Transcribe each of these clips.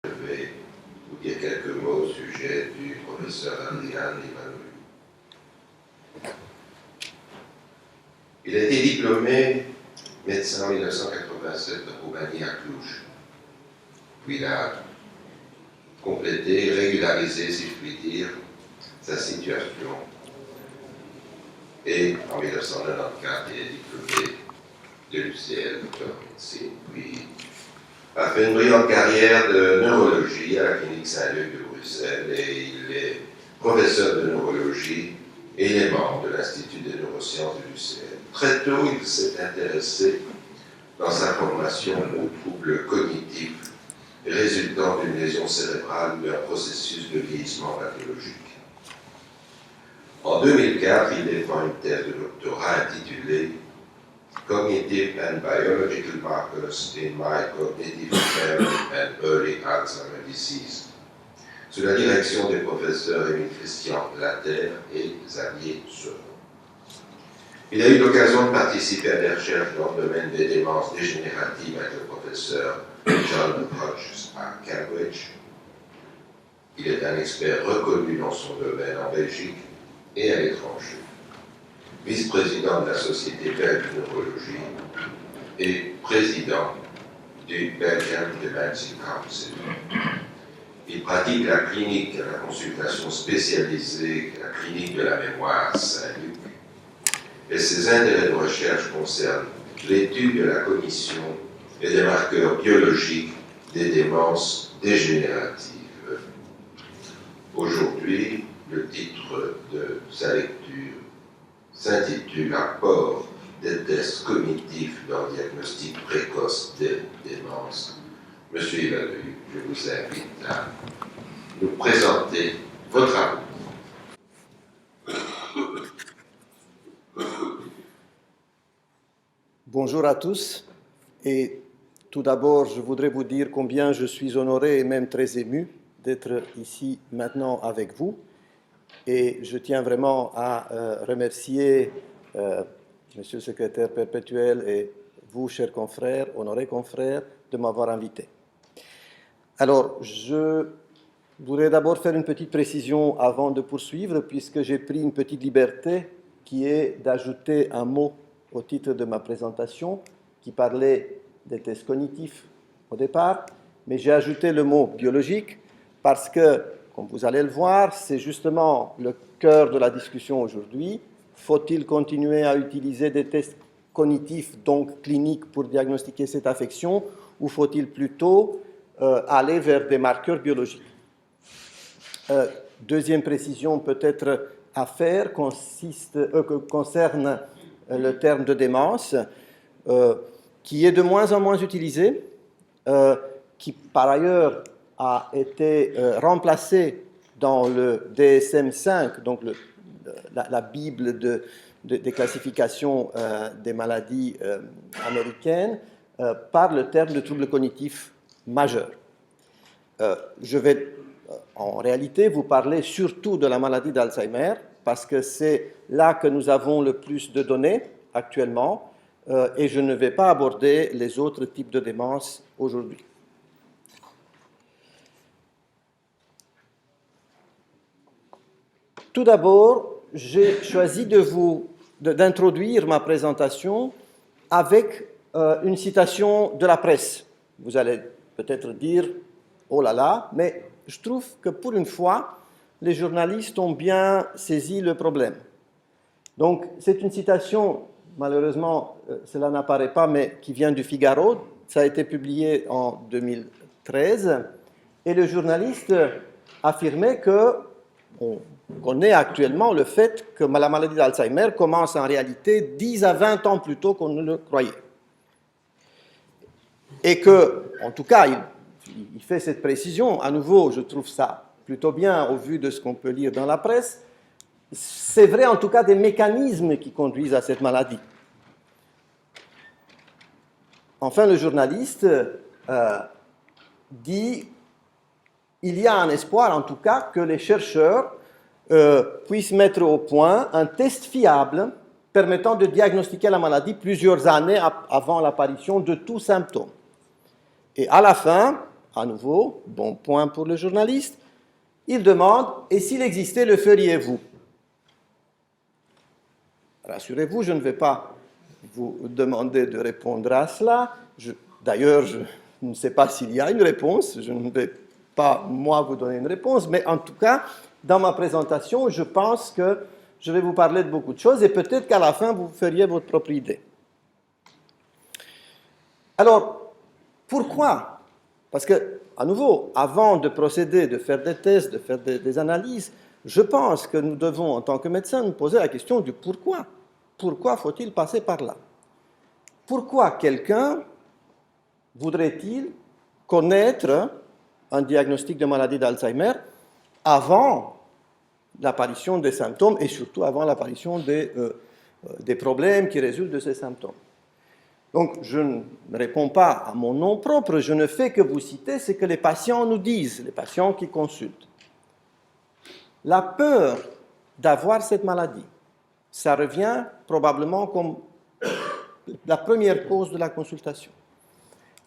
Je vais vous dire quelques mots au sujet du professeur Adrian Ivanoviu. Il a été diplômé médecin en 1987 à Roumanie à Cluj. Puis il a complété, régularisé, si je puis dire, sa situation. Et en 1994, il est diplômé de l'UCL, docteur en médecine. Puis a fait une brillante carrière de neurologie à la clinique Saint-Luc de Bruxelles et il est professeur de neurologie et il est membre de l'Institut des neurosciences de l'UCL. Très tôt, il s'est intéressé dans sa formation aux troubles cognitifs résultant d'une lésion cérébrale d'un processus de vieillissement pathologique. En 2004, il défend une thèse de doctorat intitulée Cognitive and Biological Markers in My Cognitive Impairment and Early Alzheimer's Disease, sous la direction des professeurs Émile Christian Laterre et Xavier Seurat. Il a eu l'occasion de participer à des recherches dans le domaine des démences dégénératives avec le professeur John Hodges à Cambridge. Il est un expert reconnu dans son domaine en Belgique et à l'étranger. Vice-président de la Société belge de neurologie et président du Belgian Dementia Council. Il pratique la clinique, la consultation spécialisée, la clinique de la mémoire Saint-Luc, et ses intérêts de recherche concernent l'étude de la cognition et des marqueurs biologiques des démences dégénératives. Aujourd'hui, le titre de sa lecture s'intitule « Apport des tests cognitifs dans le diagnostic précoce des démences ». Monsieur Ivanoviu, je vous invite à nous présenter vos travaux. Bonjour à tous, et tout d'abord, je voudrais vous dire combien je suis honoré et même très ému d'être ici maintenant avec vous. Et je tiens vraiment à remercier Monsieur le secrétaire perpétuel et vous, chers confrères, honorés confrères, de m'avoir invité. Alors, je voudrais d'abord faire une petite précision avant de poursuivre, puisque j'ai pris une petite liberté qui est d'ajouter un mot au titre de ma présentation qui parlait des tests cognitifs au départ, mais j'ai ajouté le mot biologique parce que, comme vous allez le voir, c'est justement le cœur de la discussion aujourd'hui. Faut-il continuer à utiliser des tests cognitifs, donc cliniques, pour diagnostiquer cette affection, ou faut-il plutôt aller vers des marqueurs biologiques? Deuxième précision peut-être à faire concerne le terme de démence, qui est de moins en moins utilisé, qui par ailleurs a été remplacé dans le DSM-5, donc la Bible des classifications des maladies américaines, par le terme de trouble cognitif majeur. Je vais en réalité vous parler surtout de la maladie d'Alzheimer, parce que c'est là que nous avons le plus de données actuellement, et je ne vais pas aborder les autres types de démence aujourd'hui. Tout d'abord, j'ai choisi d'introduire ma présentation avec une citation de la presse. Vous allez peut-être dire « Oh là là », mais je trouve que pour une fois, les journalistes ont bien saisi le problème. Donc, c'est une citation, malheureusement, cela n'apparaît pas, mais qui vient du Figaro. Ça a été publié en 2013. Et le journaliste affirmait qu'on connaît actuellement le fait que la maladie d'Alzheimer commence en réalité 10 à 20 ans plus tôt qu'on ne le croyait. Et que, en tout cas, il fait cette précision. À nouveau, je trouve ça plutôt bien au vu de ce qu'on peut lire dans la presse. C'est vrai en tout cas des mécanismes qui conduisent à cette maladie. Enfin, le journaliste dit il y a un espoir en tout cas que les chercheurs puissent mettre au point un test fiable permettant de diagnostiquer la maladie plusieurs années avant l'apparition de tout symptôme. Et à la fin, à nouveau, bon point pour le journaliste, il demande « Et s'il existait, le feriez-vous » Rassurez-vous, je ne vais pas vous demander de répondre à cela. D'ailleurs, je ne sais pas s'il y a une réponse, je ne vais pas, moi, vous donner une réponse, mais en tout cas, dans ma présentation, je pense que je vais vous parler de beaucoup de choses et peut-être qu'à la fin, vous feriez votre propre idée. Alors, pourquoi? Parce que, à nouveau, avant de procéder, de faire des tests, de faire des analyses, je pense que nous devons, en tant que médecins, nous poser la question du pourquoi. Pourquoi faut-il passer par là? Pourquoi quelqu'un voudrait-il connaître un diagnostic de maladie d'Alzheimer avant l'apparition des symptômes et surtout avant l'apparition des problèmes qui résultent de ces symptômes? Donc, je ne réponds pas à mon nom propre, je ne fais que vous citer ce que les patients nous disent, les patients qui consultent. La peur d'avoir cette maladie, ça revient probablement comme la première cause de la consultation.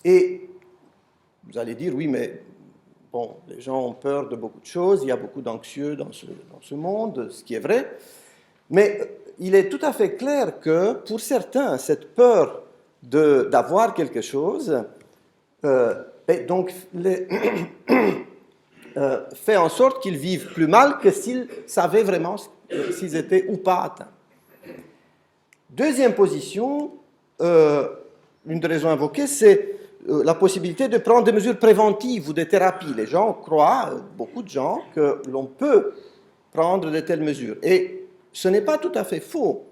Et vous allez dire, oui, mais bon, les gens ont peur de beaucoup de choses, il y a beaucoup d'anxieux dans ce monde, ce qui est vrai, mais il est tout à fait clair que pour certains, cette peur d'avoir quelque chose donc fait en sorte qu'ils vivent plus mal que s'ils savaient vraiment s'ils étaient ou pas atteints. Deuxième position, une des raisons invoquées, c'est la possibilité de prendre des mesures préventives ou des thérapies. Les gens croient, beaucoup de gens, que l'on peut prendre de telles mesures. Et ce n'est pas tout à fait faux.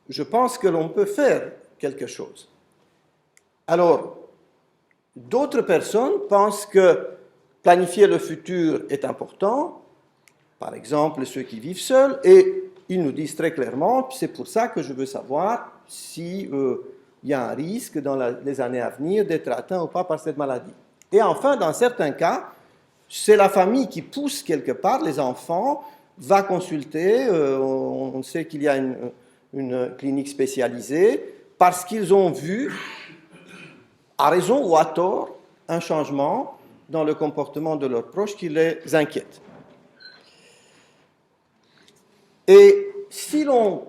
Je pense que l'on peut faire quelque chose. Alors, d'autres personnes pensent que planifier le futur est important, par exemple ceux qui vivent seuls, et ils nous disent très clairement, c'est pour ça que je veux savoir si il y a un risque dans les années à venir d'être atteint ou pas par cette maladie. Et enfin, dans certains cas, c'est la famille qui pousse quelque part, les enfants, va consulter, on sait qu'il y a une clinique spécialisée, parce qu'ils ont vu, à raison ou à tort, un changement dans le comportement de leurs proches qui les inquiète. Et si l'on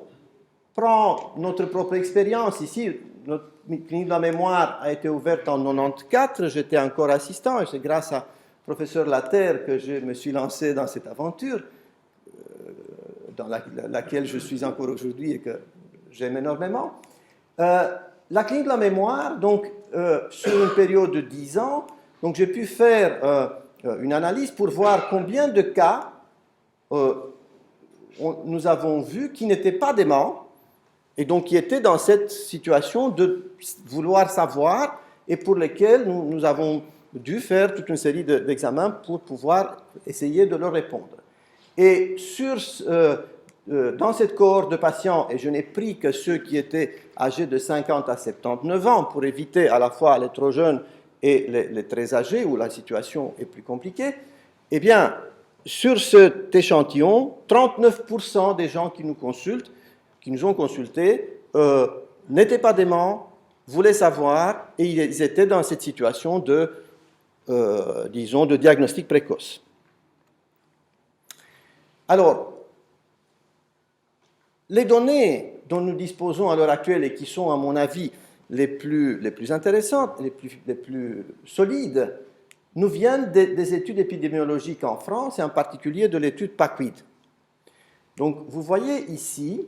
prend notre propre expérience, ici, notre clinique de la mémoire a été ouverte en 1994, j'étais encore assistant, et c'est grâce à professeur Laterre que je me suis lancé dans cette aventure, dans laquelle je suis encore aujourd'hui et que j'aime énormément. La clinique de la mémoire, donc, sur une période de 10 ans, donc j'ai pu faire une analyse pour voir combien de cas nous avons vu qui n'étaient pas déments et donc qui étaient dans cette situation de vouloir savoir et pour lesquels nous avons dû faire toute une série d'examens pour pouvoir essayer de leur répondre. Et dans cette cohorte de patients, et je n'ai pris que ceux qui étaient âgés de 50 à 79 ans pour éviter à la fois les trop jeunes et les très âgés où la situation est plus compliquée, eh bien, sur cet échantillon, 39% des gens qui nous ont consultés, n'étaient pas déments, voulaient savoir, et ils étaient dans cette situation disons, de diagnostic précoce. Alors, les données dont nous disposons à l'heure actuelle et qui sont, à mon avis, les plus intéressantes, les plus solides, nous viennent des études épidémiologiques en France et en particulier de l'étude PACWID. Donc, vous voyez ici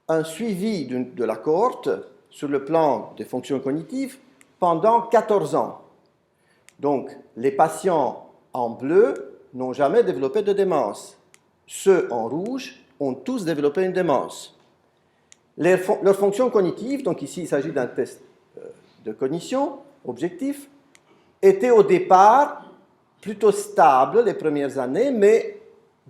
un suivi de la cohorte sur le plan des fonctions cognitives pendant 14 ans. Donc, les patients en bleu n'ont jamais développé de démence. Ceux en rouge ont tous développé une démence. Leurs fonctions cognitives, donc ici il s'agit d'un test de cognition objectif, étaient au départ plutôt stables les premières années, mais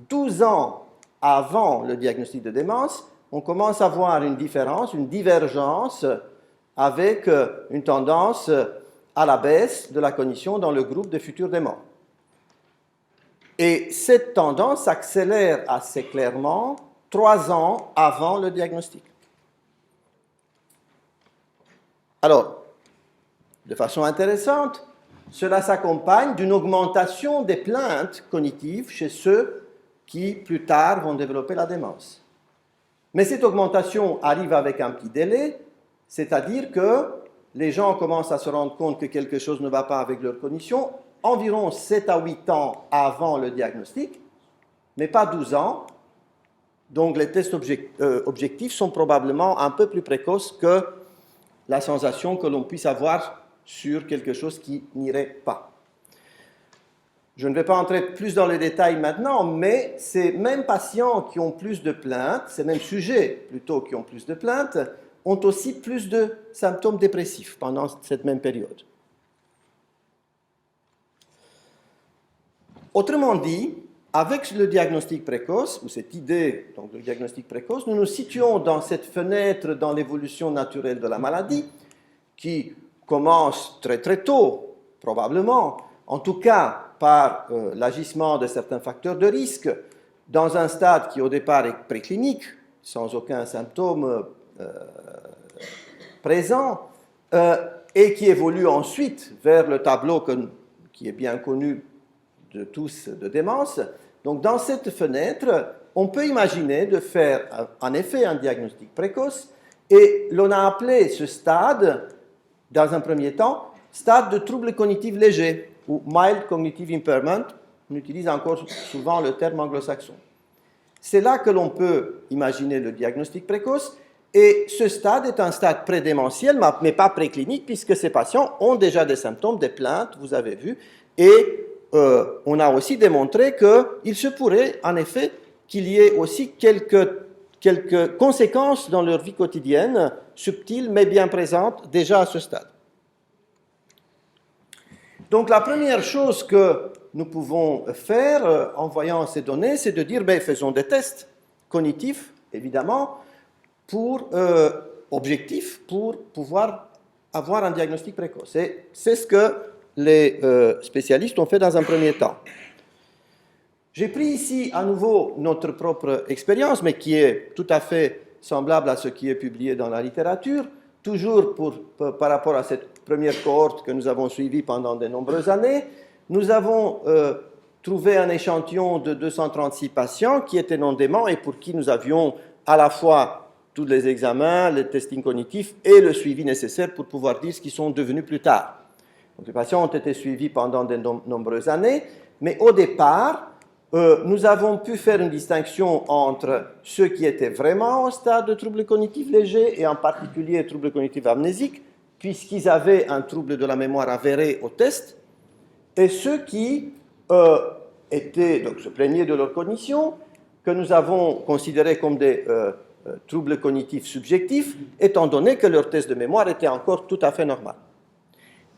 12 ans avant le diagnostic de démence, on commence à voir une différence, une divergence avec une tendance à la baisse de la cognition dans le groupe des futurs déments. Et cette tendance s'accélère assez clairement 3 ans avant le diagnostic. Alors, de façon intéressante, cela s'accompagne d'une augmentation des plaintes cognitives chez ceux qui, plus tard, vont développer la démence. Mais cette augmentation arrive avec un petit délai, c'est-à-dire que les gens commencent à se rendre compte que quelque chose ne va pas avec leur cognition environ 7 à 8 ans avant le diagnostic, mais pas 12 ans. Donc les tests objectifs sont probablement un peu plus précoces que la sensation que l'on puisse avoir sur quelque chose qui n'irait pas. Je ne vais pas entrer plus dans les détails maintenant, mais ces mêmes patients qui ont plus de plaintes, ces mêmes sujets plutôt qui ont plus de plaintes, ont aussi plus de symptômes dépressifs pendant cette même période. Autrement dit, avec le diagnostic précoce, ou cette idée donc, de diagnostic précoce, nous nous situons dans cette fenêtre dans l'évolution naturelle de la maladie qui commence très très tôt, probablement, en tout cas par l'agissement de certains facteurs de risque, dans un stade qui au départ est préclinique, sans aucun symptôme présent, et qui évolue ensuite vers le tableau qui est bien connu de tous de démence. Donc dans cette fenêtre, on peut imaginer de faire en effet un diagnostic précoce, et l'on a appelé ce stade, dans un premier temps, stade de trouble cognitif léger, ou mild cognitive impairment. On utilise encore souvent le terme anglo-saxon. C'est là que l'on peut imaginer le diagnostic précoce, et ce stade est un stade prédémentiel, mais pas préclinique, puisque ces patients ont déjà des symptômes, des plaintes, vous avez vu, et on a aussi démontré qu'il se pourrait, en effet, qu'il y ait aussi quelques conséquences dans leur vie quotidienne, subtiles mais bien présentes déjà à ce stade. Donc la première chose que nous pouvons faire en voyant ces données, c'est de dire, faisons des tests cognitifs, évidemment, objectifs, pour pouvoir avoir un diagnostic précoce. Et c'est ce que les spécialistes ont fait dans un premier temps. J'ai pris ici à nouveau notre propre expérience, mais qui est tout à fait semblable à ce qui est publié dans la littérature, toujours par rapport à cette première cohorte que nous avons suivie pendant de nombreuses années. Nous avons trouvé un échantillon de 236 patients qui étaient non déments et pour qui nous avions à la fois tous les examens, les testings cognitifs et le suivi nécessaire pour pouvoir dire ce qu'ils sont devenus plus tard. Donc, les patients ont été suivis pendant de nombreuses années, mais au départ, nous avons pu faire une distinction entre ceux qui étaient vraiment au stade de troubles cognitifs légers, et en particulier troubles cognitifs amnésiques, puisqu'ils avaient un trouble de la mémoire avéré au test, et ceux qui se plaignaient de leur cognition, que nous avons considérés comme des troubles cognitifs subjectifs, étant donné que leur test de mémoire était encore tout à fait normal.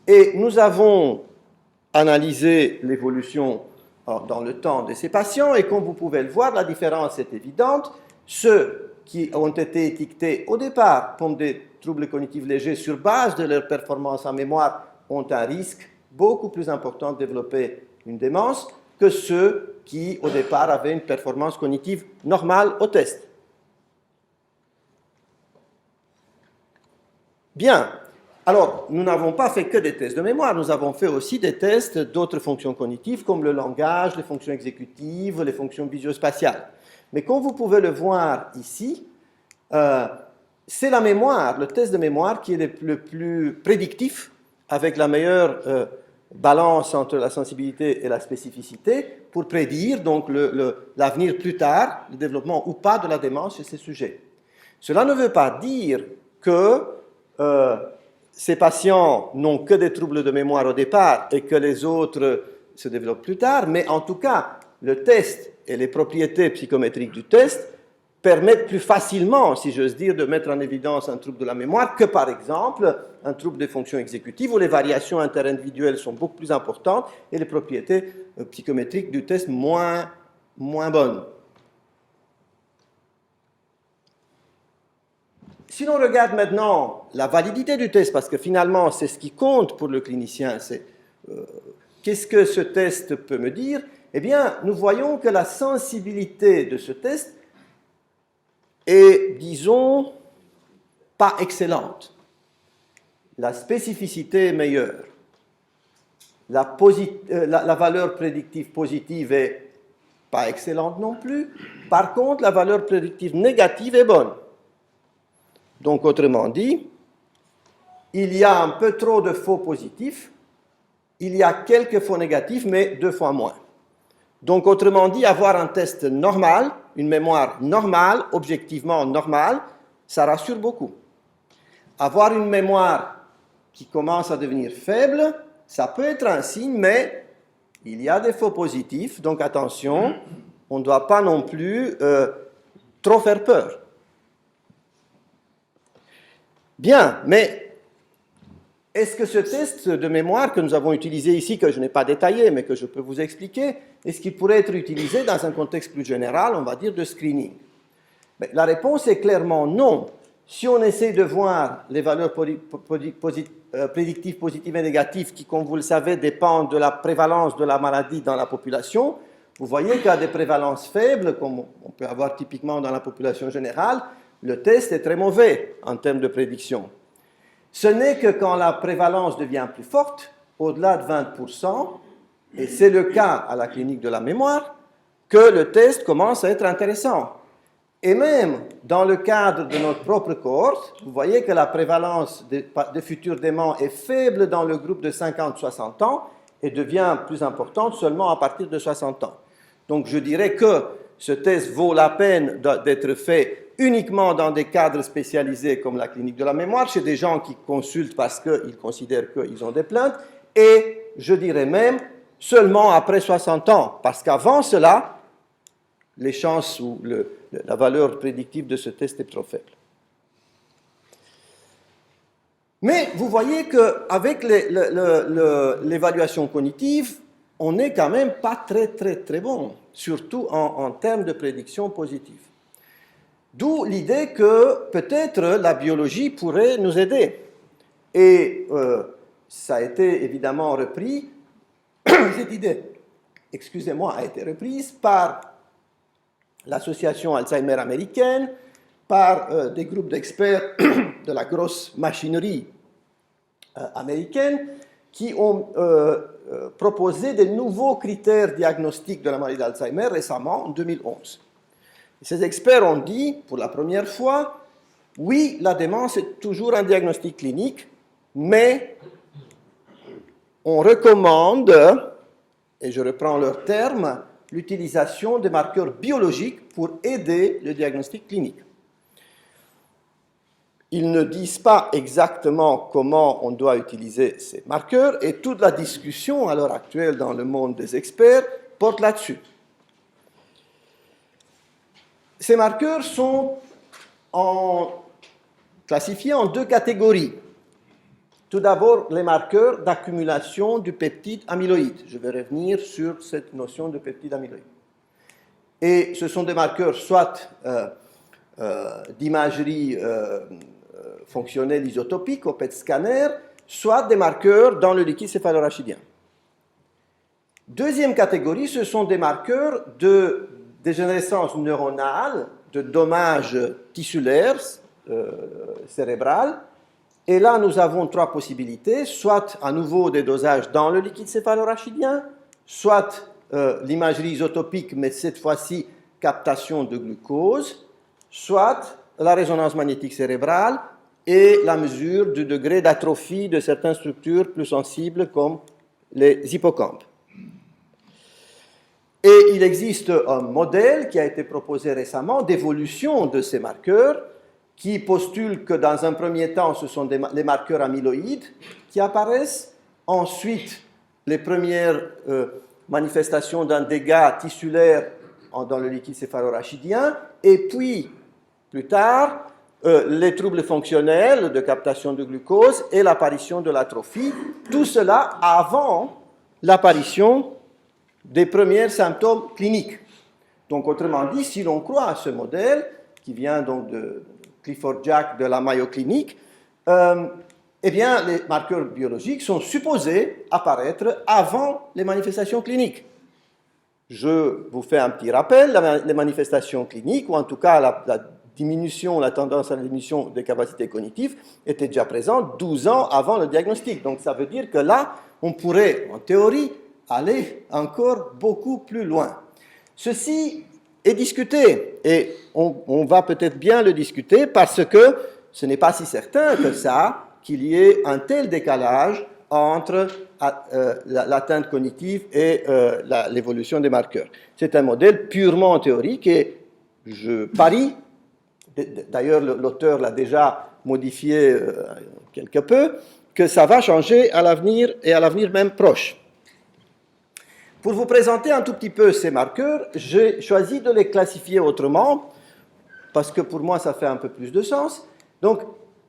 Et nous avons analysé l'évolution dans le temps de ces patients, et comme vous pouvez le voir, la différence est évidente. Ceux qui ont été étiquetés au départ comme des troubles cognitifs légers sur base de leur performance en mémoire ont un risque beaucoup plus important de développer une démence que ceux qui, au départ, avaient une performance cognitive normale au test. Bien. Alors, nous n'avons pas fait que des tests de mémoire, nous avons fait aussi des tests d'autres fonctions cognitives comme le langage, les fonctions exécutives, les fonctions visuospatiales. Mais comme vous pouvez le voir ici, c'est la mémoire, le test de mémoire qui est le plus prédictif, avec la meilleure balance entre la sensibilité et la spécificité, pour prédire donc l'avenir plus tard, le développement ou pas de la démence chez ces sujets. Cela ne veut pas dire que ces patients n'ont que des troubles de mémoire au départ et que les autres se développent plus tard, mais en tout cas, le test et les propriétés psychométriques du test permettent plus facilement, si j'ose dire, de mettre en évidence un trouble de la mémoire que, par exemple, un trouble des fonctions exécutives où les variations interindividuelles sont beaucoup plus importantes et les propriétés psychométriques du test moins bonnes. Si l'on regarde maintenant la validité du test, parce que finalement c'est ce qui compte pour le clinicien, c'est qu'est-ce que ce test peut me dire? Eh bien, nous voyons que la sensibilité de ce test est, disons, pas excellente. La spécificité est meilleure. la valeur prédictive positive est pas excellente non plus. Par contre, la valeur prédictive négative est bonne. Donc, autrement dit, il y a un peu trop de faux positifs, il y a quelques faux négatifs, mais 2 fois moins. Donc, autrement dit, avoir un test normal, une mémoire normale, objectivement normale, ça rassure beaucoup. Avoir une mémoire qui commence à devenir faible, ça peut être un signe, mais il y a des faux positifs, donc attention, on ne doit pas non plus trop faire peur. Bien, mais est-ce que ce test de mémoire que nous avons utilisé ici, que je n'ai pas détaillé, mais que je peux vous expliquer, est-ce qu'il pourrait être utilisé dans un contexte plus général, on va dire, de screening? Mais la réponse est clairement non. Si on essaie de voir les valeurs prédictives positives et négatives qui, comme vous le savez, dépendent de la prévalence de la maladie dans la population, vous voyez qu'à des prévalences faibles, comme on peut avoir typiquement dans la population générale, le test est très mauvais en termes de prédiction. Ce n'est que quand la prévalence devient plus forte, au-delà de 20%, et c'est le cas à la clinique de la mémoire, que le test commence à être intéressant. Et même dans le cadre de notre propre cohorte, vous voyez que la prévalence de futurs déments est faible dans le groupe de 50-60 ans et devient plus importante seulement à partir de 60 ans. Donc je dirais que ce test vaut la peine d'être fait uniquement dans des cadres spécialisés comme la clinique de la mémoire, chez des gens qui consultent parce qu'ils considèrent qu'ils ont des plaintes, et je dirais même seulement après 60 ans, parce qu'avant cela, les chances ou la valeur prédictive de ce test est trop faible. Mais vous voyez qu'avec l'évaluation cognitive, on n'est quand même pas très bon, surtout en termes de prédiction positive. D'où l'idée que peut-être la biologie pourrait nous aider. Et ça a été évidemment repris, cette idée, excusez-moi, a été reprise par l'association Alzheimer américaine, par des groupes d'experts de la grosse machinerie américaine qui ont proposé de nouveaux critères diagnostiques de la maladie d'Alzheimer récemment, en 2011. Et ces experts ont dit, pour la première fois, oui, la démence est toujours un diagnostic clinique, mais on recommande, et je reprends leurs termes, l'utilisation de marqueurs biologiques pour aider le diagnostic clinique. Ils ne disent pas exactement comment on doit utiliser ces marqueurs, et toute la discussion à l'heure actuelle dans le monde des experts porte là-dessus. Ces marqueurs sont classifiés en 2 catégories. Tout d'abord, les marqueurs d'accumulation du peptide amyloïde. Je vais revenir sur cette notion de peptide amyloïde. Et ce sont des marqueurs soit d'imagerie fonctionnelle isotopique au PET scanner, soit des marqueurs dans le liquide céphalorachidien. Deuxième catégorie, ce sont des marqueurs de dégénérescence neuronale, de dommages tissulaires cérébral. Et là, nous avons 3 possibilités, soit à nouveau des dosages dans le liquide céphalorachidien, soit l'imagerie isotopique, mais cette fois-ci captation de glucose, soit la résonance magnétique cérébrale et la mesure du degré d'atrophie de certaines structures plus sensibles comme les hippocampes. Et il existe un modèle qui a été proposé récemment d'évolution de ces marqueurs qui postule que dans un premier temps, ce sont les marqueurs amyloïdes qui apparaissent. Ensuite, les premières manifestations d'un dégât tissulaire dans le liquide céphalorachidien. Et puis, plus tard, les troubles fonctionnels de captation de glucose et l'apparition de l'atrophie. Tout cela avant l'apparition des premiers symptômes cliniques. Donc, autrement dit, si l'on croit à ce modèle, qui vient donc de Clifford Jack de la Mayo Clinic, eh bien, les marqueurs biologiques sont supposés apparaître avant les manifestations cliniques. Je vous fais un petit rappel, les manifestations cliniques, ou en tout cas la diminution, la tendance à la diminution des capacités cognitives était déjà présente 12 ans avant le diagnostic. Donc ça veut dire que là, on pourrait, en théorie, aller encore beaucoup plus loin. Ceci est discuté, et on va peut-être bien le discuter parce que ce n'est pas si certain que ça, qu'il y ait un tel décalage entre l'atteinte cognitive et l'évolution des marqueurs. C'est un modèle purement théorique et je parie, d'ailleurs l'auteur l'a déjà modifié quelque peu, que ça va changer à l'avenir et à l'avenir même proche. Pour vous présenter un tout petit peu ces marqueurs, j'ai choisi de les classifier autrement, parce que pour moi ça fait un peu plus de sens. Donc,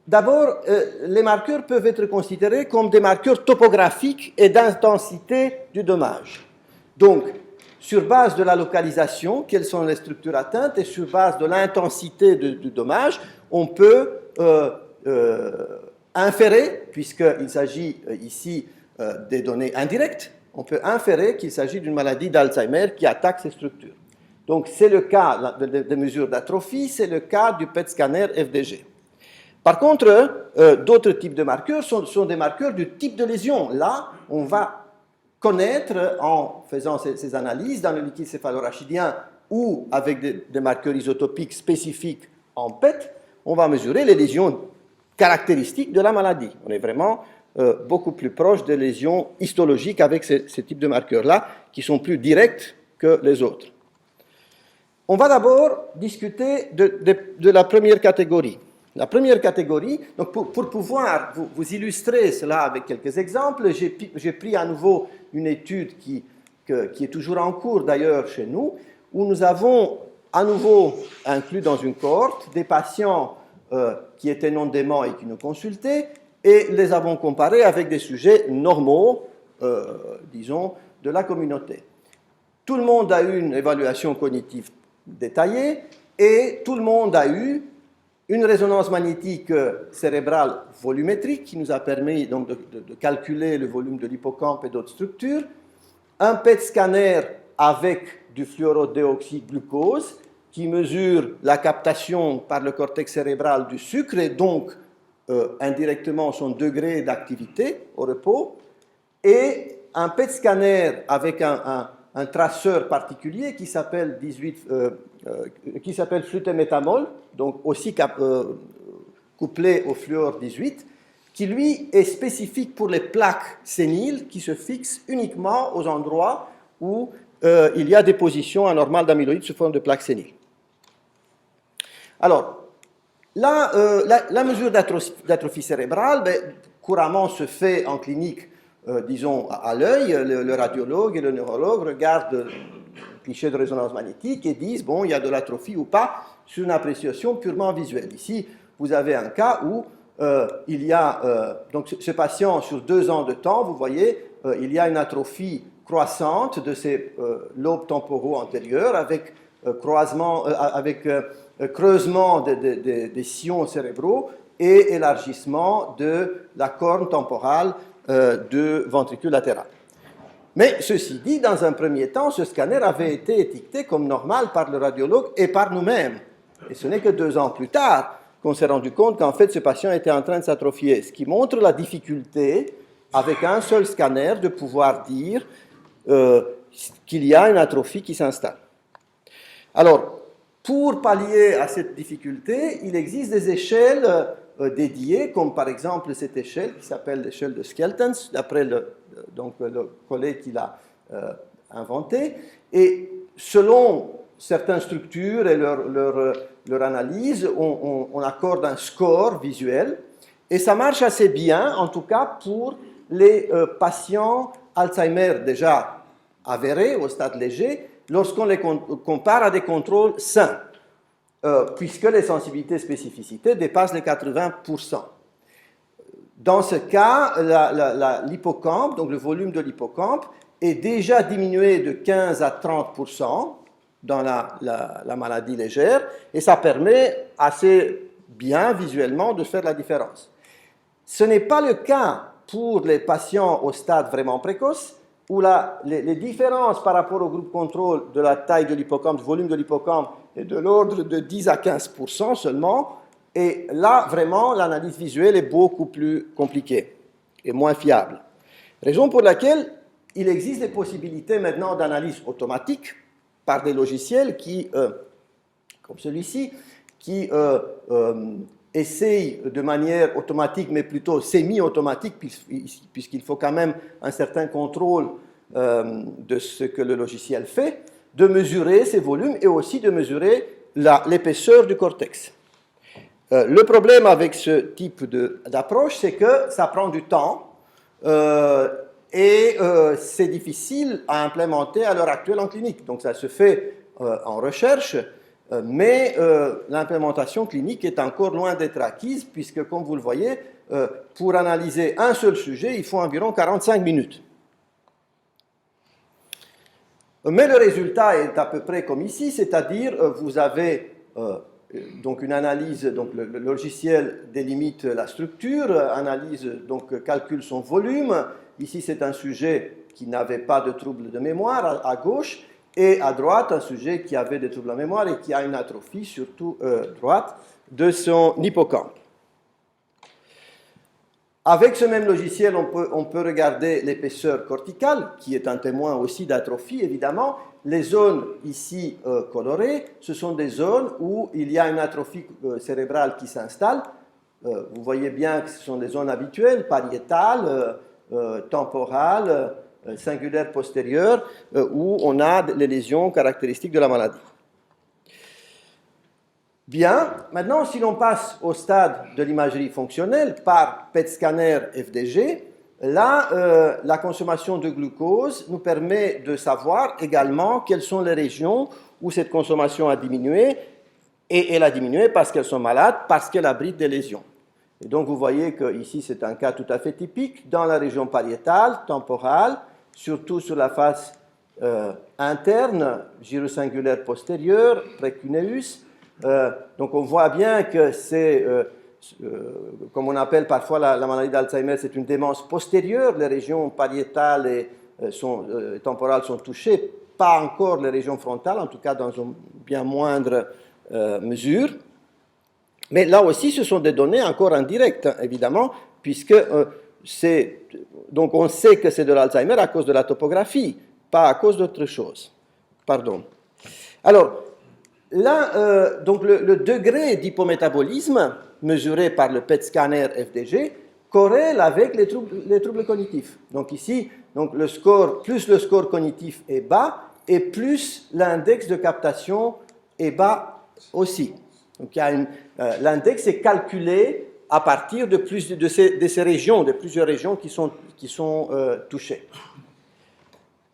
d'abord, les marqueurs peuvent être considérés comme des marqueurs topographiques et d'intensité du dommage. Donc, sur base de la localisation, quelles sont les structures atteintes, et sur base de l'intensité du dommage, on peut inférer, puisqu'il s'agit ici des données indirectes, on peut inférer qu'il s'agit d'une maladie d'Alzheimer qui attaque ces structures. Donc, c'est le cas des mesures d'atrophie, c'est le cas du PET scanner FDG. Par contre, d'autres types de marqueurs sont des marqueurs du type de lésion. Là, on va connaître, en faisant ces analyses dans le liquide céphalorachidien ou avec des marqueurs isotopiques spécifiques en PET, on va mesurer les lésions caractéristiques de la maladie. On est vraiment beaucoup plus proche des lésions histologiques avec ces types de marqueurs-là, qui sont plus directs que les autres. On va d'abord discuter de la première catégorie. La première catégorie, donc pour pouvoir vous illustrer cela avec quelques exemples, j'ai pris à nouveau une étude qui est toujours en cours d'ailleurs chez nous, où nous avons à nouveau inclus dans une cohorte des patients qui étaient non déments et qui nous consultaient, et les avons comparés avec des sujets normaux, disons, de la communauté. Tout le monde a eu une évaluation cognitive détaillée, et tout le monde a eu une résonance magnétique cérébrale volumétrique qui nous a permis donc de calculer le volume de l'hippocampe et d'autres structures, un PET scanner avec du fluorodéoxyglucose qui mesure la captation par le cortex cérébral du sucre et donc indirectement son degré d'activité au repos, et un PET scanner avec un traceur particulier qui s'appelle flutémétamol, donc aussi couplé au fluor 18, qui lui est spécifique pour les plaques séniles qui se fixent uniquement aux endroits où il y a des positions anormales d'amyloïdes sous forme de plaques séniles. Alors, la mesure d'atrophie cérébrale, couramment se fait en clinique, disons, à l'œil. Le radiologue et le neurologue regardent le cliché de résonance magnétique et disent, bon, il y a de l'atrophie ou pas, sur une appréciation purement visuelle. Ici, vous avez un cas où il y a, donc ce patient, sur 2 ans de temps, vous voyez, il y a une atrophie croissante de ces lobes temporaux antérieurs avec creusement des sillons cérébraux et élargissement de la corne temporale de ventricule latéral. Mais ceci dit, dans un premier temps, ce scanner avait été étiqueté comme normal par le radiologue et par nous-mêmes. Et ce n'est que 2 ans plus tard qu'on s'est rendu compte qu'en fait ce patient était en train de s'atrophier, ce qui montre la difficulté, avec un seul scanner, de pouvoir dire qu'il y a une atrophie qui s'installe. Alors, pour pallier à cette difficulté, il existe des échelles dédiées, comme par exemple cette échelle qui s'appelle l'échelle de Skeltens, d'après le collègue qui l'a inventée. Et selon certaines structures et leur analyse, on accorde un score visuel. Et ça marche assez bien, en tout cas pour les patients Alzheimer déjà avérés au stade léger, lorsqu'on les compare à des contrôles sains, puisque les sensibilités et spécificités dépassent les 80%. Dans ce cas, l'hippocampe, donc le volume de l'hippocampe, est déjà diminué de 15 à 30% dans la maladie légère, et ça permet assez bien visuellement de faire la différence. Ce n'est pas le cas pour les patients au stade vraiment précoce, où les différences par rapport au groupe contrôle de la taille de l'hippocampe, du volume de l'hippocampe, est de l'ordre de 10 à 15% seulement. Et là, vraiment, l'analyse visuelle est beaucoup plus compliquée et moins fiable. Raison pour laquelle il existe des possibilités maintenant d'analyse automatique par des logiciels qui, comme celui-ci, qui essayent de manière automatique, mais plutôt semi-automatique, puisqu'il faut quand même un certain contrôle de ce que le logiciel fait, de mesurer ces volumes et aussi de mesurer l'épaisseur du cortex. Le problème avec ce type d'approche, c'est que ça prend du temps et c'est difficile à implémenter à l'heure actuelle en clinique. Donc ça se fait en recherche, mais l'implémentation clinique est encore loin d'être acquise, puisque, comme vous le voyez, pour analyser un seul sujet, il faut environ 45 minutes. Mais le résultat est à peu près comme ici, c'est-à-dire vous avez donc une analyse, donc le logiciel délimite la structure, analyse, donc calcule son volume. Ici, c'est un sujet qui n'avait pas de trouble de mémoire à gauche, et à droite, un sujet qui avait des troubles de mémoire et qui a une atrophie, surtout droite, de son hippocampe. Avec ce même logiciel, on peut regarder l'épaisseur corticale, qui est un témoin aussi d'atrophie, évidemment. Les zones ici colorées, ce sont des zones où il y a une atrophie cérébrale qui s'installe. Vous voyez bien que ce sont des zones habituelles, pariétales, temporales, singulaires postérieures, où on a les lésions caractéristiques de la maladie. Bien, maintenant, si l'on passe au stade de l'imagerie fonctionnelle par PET scanner FDG, là, la consommation de glucose nous permet de savoir également quelles sont les régions où cette consommation a diminué, et elle a diminué parce qu'elles sont malades, parce qu'elles abritent des lésions. Et donc, vous voyez qu'ici, c'est un cas tout à fait typique, dans la région pariétale, temporale, surtout sur la face interne, gyrosingulaire postérieure, précuneus. Donc on voit bien que c'est, comme on appelle parfois la maladie d'Alzheimer, c'est une démence postérieure. Les régions pariétales et temporales sont touchées, pas encore les régions frontales, en tout cas dans une bien moindre mesure. Mais là aussi, ce sont des données encore indirectes, hein, évidemment, puisque donc on sait que c'est de l'Alzheimer à cause de la topographie, pas à cause d'autre chose. Pardon. Alors, là, donc le degré d'hypométabolisme mesuré par le PET scanner FDG corrèle avec les troubles cognitifs. Donc ici, donc plus le score cognitif est bas, et plus l'index de captation est bas aussi. Donc l'index est calculé à partir de ces régions, de plusieurs régions qui sont touchées.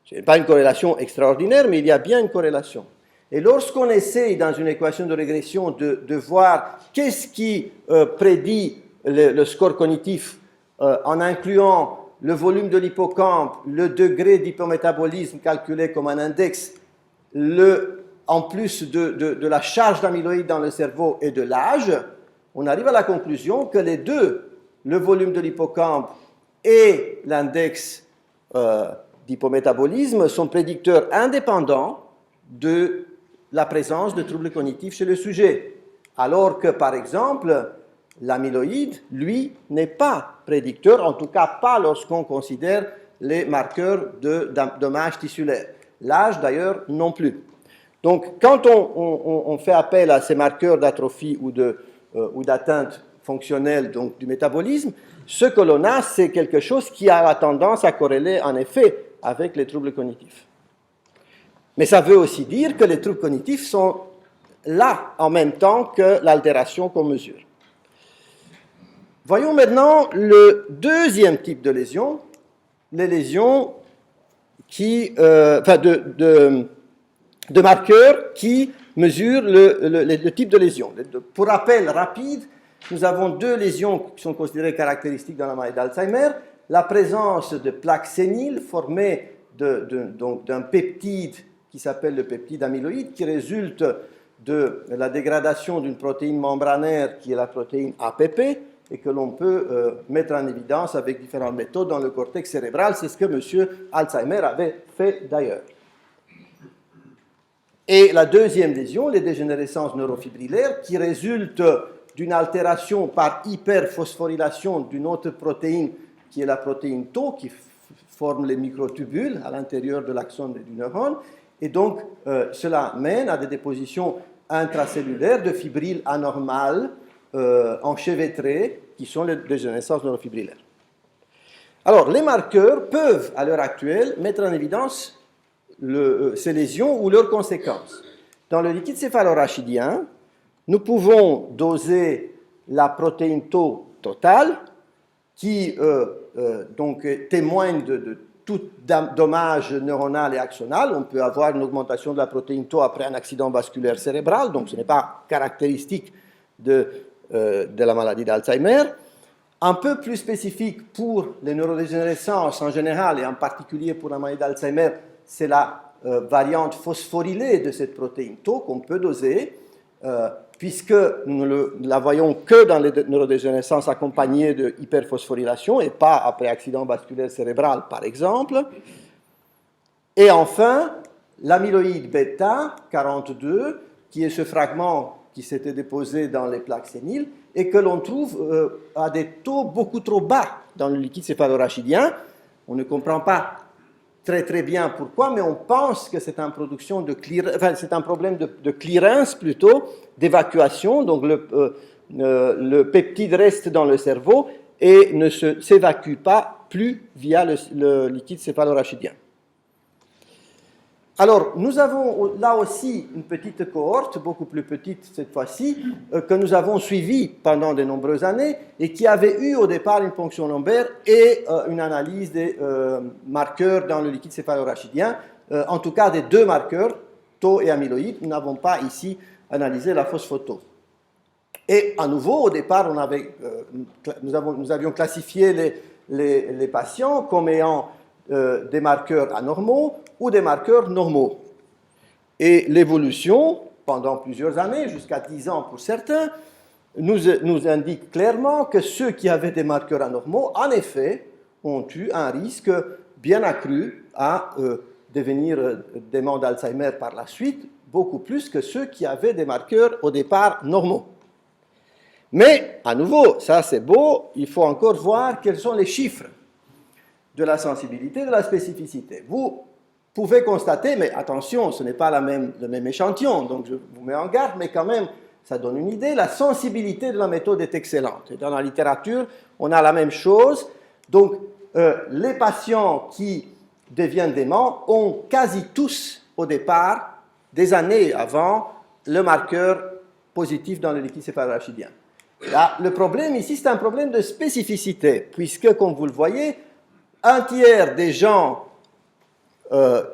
Ce n'est pas une corrélation extraordinaire, mais il y a bien une corrélation. Et lorsqu'on essaie, dans une équation de régression, de voir qu'est-ce qui prédit le score cognitif en incluant le volume de l'hippocampe, le degré d'hypométabolisme calculé comme un index, en plus de la charge d'amyloïde dans le cerveau et de l'âge, on arrive à la conclusion que les deux, le volume de l'hippocampe et l'index d'hypométabolisme, sont prédicteurs indépendants de la présence de troubles cognitifs chez le sujet, alors que, par exemple, l'amyloïde, lui, n'est pas prédicteur, en tout cas pas lorsqu'on considère les marqueurs de dommages tissulaires. L'âge, d'ailleurs, non plus. Donc, quand on fait appel à ces marqueurs d'atrophie ou d'atteinte fonctionnelle donc, du métabolisme, ce que l'on a, c'est quelque chose qui a la tendance à corréler, en effet, avec les troubles cognitifs. Mais ça veut aussi dire que les troubles cognitifs sont là en même temps que l'altération qu'on mesure. Voyons maintenant le deuxième type de lésion, les lésions de marqueurs qui mesurent le type de lésion. Pour rappel rapide, nous avons deux lésions qui sont considérées caractéristiques dans la maladie d'Alzheimer. La présence de plaques séniles formées d'un peptide qui s'appelle le peptide amyloïde, qui résulte de la dégradation d'une protéine membranaire qui est la protéine APP, et que l'on peut mettre en évidence avec différentes méthodes dans le cortex cérébral. C'est ce que M. Alzheimer avait fait d'ailleurs. Et la deuxième lésion, les dégénérescences neurofibrillaires, qui résultent d'une altération par hyperphosphorylation d'une autre protéine qui est la protéine Tau, qui forme les microtubules à l'intérieur de l'axone du neurone. Et donc, cela mène à des dépositions intracellulaires de fibrilles anormales enchevêtrées, qui sont les dégénérescences neurofibrillaires. Alors, les marqueurs peuvent, à l'heure actuelle, mettre en évidence ces lésions ou leurs conséquences. Dans le liquide céphalorachidien, nous pouvons doser la protéine Tau totale, qui donc témoigne de tout dommage neuronal et axonal. On peut avoir une augmentation de la protéine Tau après un accident vasculaire cérébral, donc ce n'est pas caractéristique de la maladie d'Alzheimer. Un peu plus spécifique pour les neurodégénérescences en général, et en particulier pour la maladie d'Alzheimer, c'est la variante phosphorylée de cette protéine Tau qu'on peut doser, puisque nous ne la voyons que dans les neurodégénérescences accompagnées de hyperphosphorylation et pas après accident vasculaire cérébral, par exemple. Et enfin, l'amyloïde bêta 42, qui est ce fragment qui s'était déposé dans les plaques séniles et que l'on trouve à des taux beaucoup trop bas dans le liquide céphalorachidien. On ne comprend pas très bien pourquoi, mais on pense que c'est un problème de clearance plutôt, d'évacuation. Donc le peptide reste dans le cerveau et ne s'évacue pas plus via le liquide céphalorachidien. Alors, nous avons là aussi une petite cohorte, beaucoup plus petite cette fois-ci, que nous avons suivie pendant de nombreuses années et qui avait eu au départ une ponction lombaire et une analyse des marqueurs dans le liquide céphalorachidien, en tout cas des deux marqueurs, Tau et amyloïde. Nous n'avons pas ici analysé la phospho-Tau. Et à nouveau, au départ, nous avions classifié les patients comme ayant des marqueurs anormaux ou des marqueurs normaux. Et l'évolution, pendant plusieurs années, jusqu'à 10 ans pour certains, nous indique clairement que ceux qui avaient des marqueurs anormaux, en effet, ont eu un risque bien accru à devenir déments d'Alzheimer par la suite, beaucoup plus que ceux qui avaient des marqueurs au départ normaux. Mais, à nouveau, ça c'est beau, il faut encore voir quels sont les chiffres de la sensibilité, de la spécificité. Vous pouvez constater, mais attention, ce n'est pas le même échantillon, donc je vous mets en garde, mais quand même, ça donne une idée. La sensibilité de la méthode est excellente. Et dans la littérature, on a la même chose. Donc, les patients qui deviennent déments ont quasi tous, au départ, des années avant, le marqueur positif dans le liquide céphalorachidien. Là, le problème ici, c'est un problème de spécificité, puisque, comme vous le voyez, un tiers des gens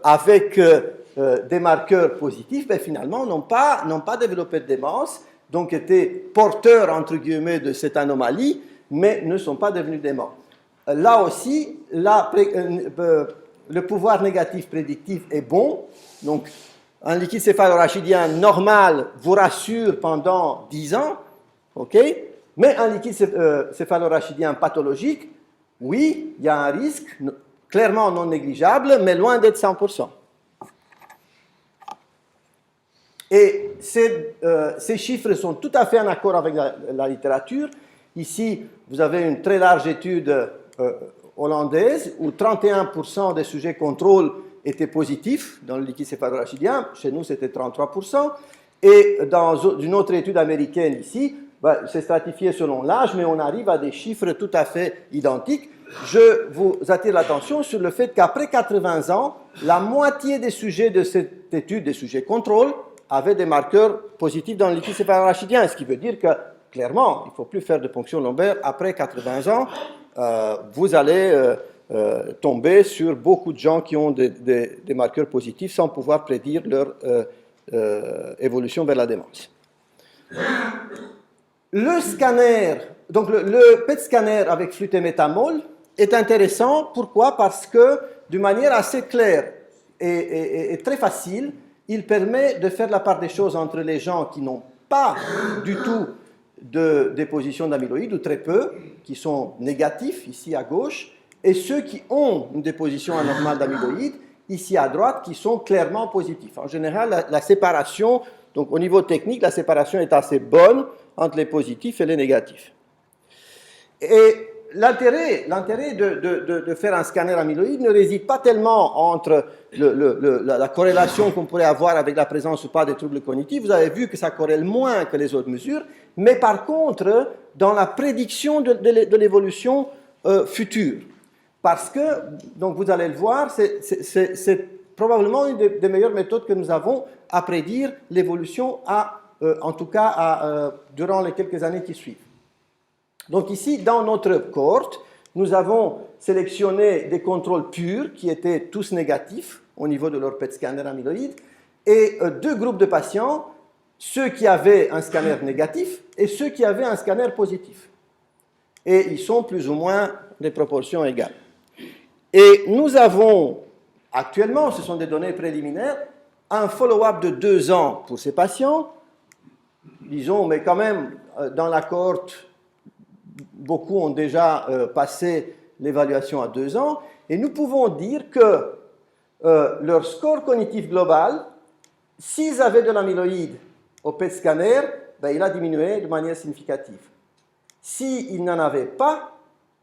avec des marqueurs positifs, ben, finalement, n'ont pas développé de démence, donc étaient porteurs, entre guillemets, de cette anomalie, mais ne sont pas devenus déments. Là aussi, le pouvoir négatif prédictif est bon, donc un liquide céphalorachidien normal vous rassure pendant 10 ans, ok, mais un liquide céphalorachidien pathologique, oui, il y a un risque, clairement non négligeable, mais loin d'être 100%. Et ces chiffres sont tout à fait en accord avec la littérature. Ici, vous avez une très large étude hollandaise où 31% des sujets contrôle étaient positifs dans le liquide céphalorachidien. Chez nous, c'était 33%. Et dans une autre étude américaine ici, c'est stratifié selon l'âge, mais on arrive à des chiffres tout à fait identiques. Je vous attire l'attention sur le fait qu'après 80 ans, la moitié des sujets de cette étude, des sujets contrôle, avaient des marqueurs positifs dans le liquide céphalorachidien, ce qui veut dire que, clairement, il ne faut plus faire de ponction lombaire après 80 ans. Vous allez tomber sur beaucoup de gens qui ont des marqueurs positifs sans pouvoir prédire leur évolution vers la démence. Le scanner, donc le PET scanner avec flutémétamol est intéressant. Pourquoi? Parce que, d'une manière assez claire et très facile, il permet de faire la part des choses entre les gens qui n'ont pas du tout de déposition d'amyloïdes, ou très peu, qui sont négatifs, ici à gauche, et ceux qui ont une déposition anormale d'amyloïdes, ici à droite, qui sont clairement positifs. En général, la séparation, donc au niveau technique, la séparation est assez bonne entre les positifs et les négatifs. Et l'intérêt de faire un scanner amyloïde ne réside pas tellement entre la corrélation qu'on pourrait avoir avec la présence ou pas des troubles cognitifs. Vous avez vu que ça corrèle moins que les autres mesures, mais par contre, dans la prédiction de l'évolution future. Parce que, donc vous allez le voir, c'est probablement une des meilleures méthodes que nous avons à prédire l'évolution, en tout cas durant les quelques années qui suivent. Donc ici, dans notre cohorte, nous avons sélectionné des contrôles purs qui étaient tous négatifs au niveau de leur PET scanner amyloïde, et deux groupes de patients, ceux qui avaient un scanner négatif et ceux qui avaient un scanner positif. Et ils sont plus ou moins des proportions égales. Et nous avons actuellement, ce sont des données préliminaires, un follow-up de 2 ans pour ces patients, disons, mais quand même, dans la cohorte, beaucoup ont déjà passé l'évaluation à 2 ans, et nous pouvons dire que leur score cognitif global, s'ils avaient de l'amyloïde au PET scanner, ben, il a diminué de manière significative. S'ils n'en avaient pas,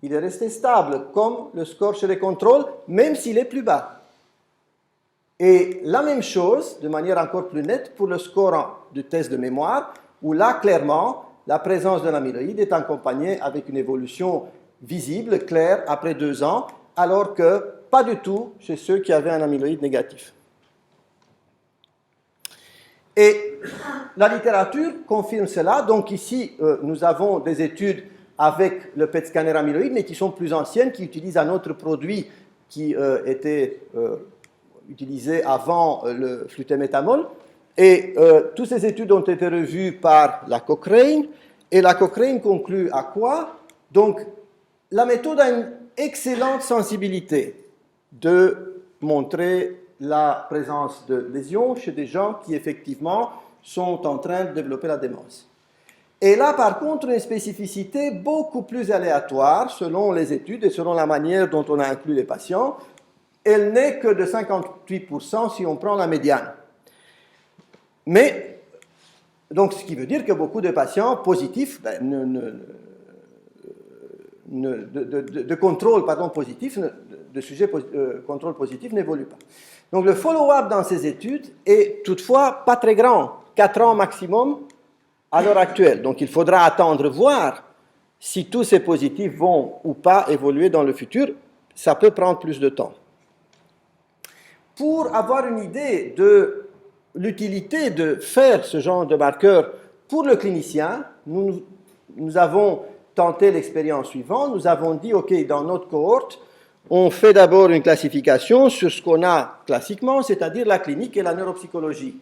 il est resté stable, comme le score chez les contrôles, même s'il est plus bas. Et la même chose, de manière encore plus nette, pour le score du test de mémoire, où là, clairement, la présence de l'amyloïde est accompagnée avec une évolution visible, claire, après 2 ans, alors que pas du tout chez ceux qui avaient un amyloïde négatif. Et la littérature confirme cela. Donc ici, nous avons des études avec le PET scanner amyloïde, mais qui sont plus anciennes, qui utilisent un autre produit qui était utilisé avant le flutémétamol. Et toutes ces études ont été revues par la Cochrane, et la Cochrane conclut à quoi? Donc, la méthode a une excellente sensibilité de montrer la présence de lésions chez des gens qui, effectivement, sont en train de développer la démence. Et là, par contre, une spécificité beaucoup plus aléatoire selon les études et selon la manière dont on a inclus les patients. Elle n'est que de 58% si on prend la médiane. Mais, donc, ce qui veut dire que beaucoup de patients positifs, de contrôle positif, de sujets contrôle positif n'évoluent pas. Donc, le follow-up dans ces études est toutefois pas très grand, 4 ans maximum à l'heure actuelle. Donc, il faudra attendre voir si tous ces positifs vont ou pas évoluer dans le futur. Ça peut prendre plus de temps. Pour avoir une idée de l'utilité de faire ce genre de marqueur pour le clinicien, nous avons tenté l'expérience suivante. Nous avons dit, OK, dans notre cohorte, on fait d'abord une classification sur ce qu'on a classiquement, c'est-à-dire la clinique et la neuropsychologie.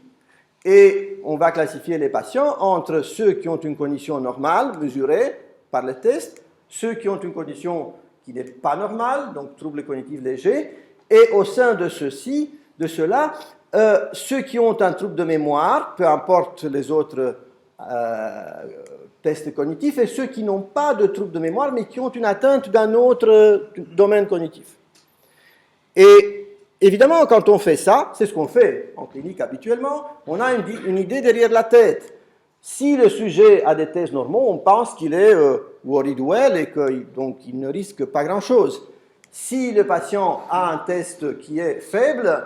Et on va classifier les patients entre ceux qui ont une condition normale, mesurée par le test, ceux qui ont une condition qui n'est pas normale, donc troubles cognitifs légers, et au sein de ceux-là, ceux qui ont un trouble de mémoire, peu importe les autres tests cognitifs, et ceux qui n'ont pas de trouble de mémoire, mais qui ont une atteinte d'un autre domaine cognitif. Et évidemment, quand on fait ça, c'est ce qu'on fait en clinique habituellement, on a une idée derrière la tête. Si le sujet a des tests normaux, on pense qu'il est worried well et qu'il ne risque pas grand-chose. Si le patient a un test qui est faible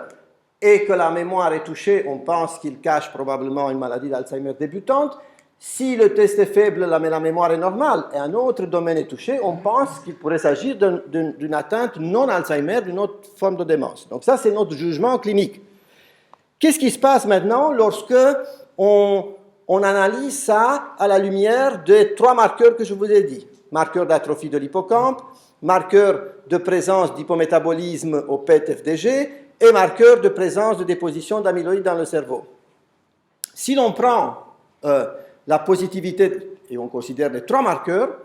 et que la mémoire est touchée, on pense qu'il cache probablement une maladie d'Alzheimer débutante. Si le test est faible, mais la mémoire est normale et un autre domaine est touché, on pense qu'il pourrait s'agir d'une atteinte non Alzheimer, d'une autre forme de démence. Donc ça, c'est notre jugement clinique. Qu'est-ce qui se passe maintenant lorsque on analyse ça à la lumière des 3 marqueurs que je vous ai dit? Marqueur d'atrophie de l'hippocampe, marqueur de présence d'hypométabolisme au PET-FDG et marqueur de présence de déposition d'amyloïdes dans le cerveau. Si l'on prend la positivité et on considère les 3 marqueurs,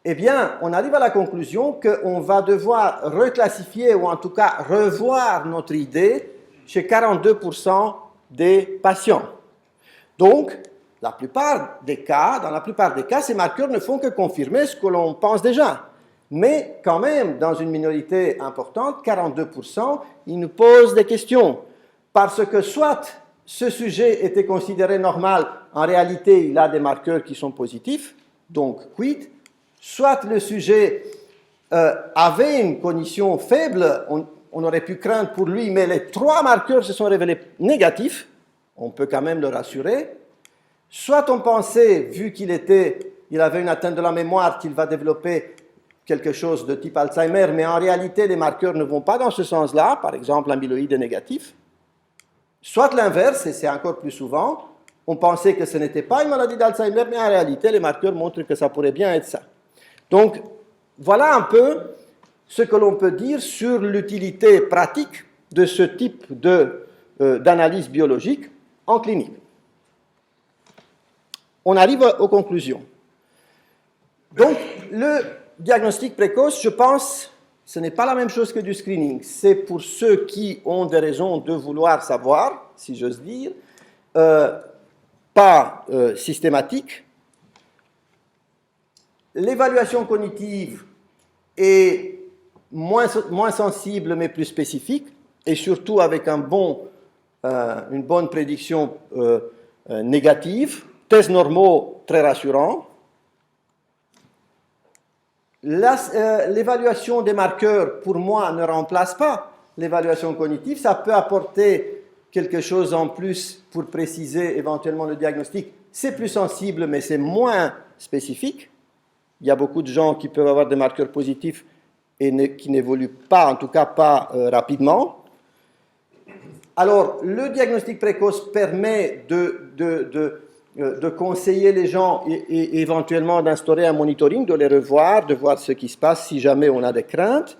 eh bien, on arrive à la conclusion qu'on va devoir reclassifier ou en tout cas revoir notre idée chez 42% des patients. Donc, dans la plupart des cas, ces marqueurs ne font que confirmer ce que l'on pense déjà. Mais quand même, dans une minorité importante, 42%, ils nous posent des questions. Parce que soit ce sujet était considéré normal, en réalité, il a des marqueurs qui sont positifs, donc quid, soit le sujet avait une cognition faible, on aurait pu craindre pour lui, mais les 3 marqueurs se sont révélés négatifs, on peut quand même le rassurer. Soit on pensait, vu qu'il avait une atteinte de la mémoire, qu'il va développer quelque chose de type Alzheimer, mais en réalité, les marqueurs ne vont pas dans ce sens-là, par exemple, l'amyloïde est négatif. Soit l'inverse, et c'est encore plus souvent, on pensait que ce n'était pas une maladie d'Alzheimer, mais en réalité, les marqueurs montrent que ça pourrait bien être ça. Donc, voilà un peu ce que l'on peut dire sur l'utilité pratique de ce type d'analyse biologique en clinique. On arrive aux conclusions. Donc, le diagnostic précoce, je pense, ce n'est pas la même chose que du screening. C'est pour ceux qui ont des raisons de vouloir savoir, si j'ose dire, pas systématique. L'évaluation cognitive est moins sensible mais plus spécifique, et surtout avec une bonne prédiction négative. Tests normaux très rassurants. L'évaluation des marqueurs, pour moi, ne remplace pas l'évaluation cognitive. Ça peut apporter quelque chose en plus pour préciser éventuellement le diagnostic. C'est plus sensible, mais c'est moins spécifique. Il y a beaucoup de gens qui peuvent avoir des marqueurs positifs et qui n'évoluent pas, en tout cas pas rapidement. Alors, le diagnostic précoce permet de conseiller les gens et éventuellement d'instaurer un monitoring, de les revoir, de voir ce qui se passe si jamais on a des craintes.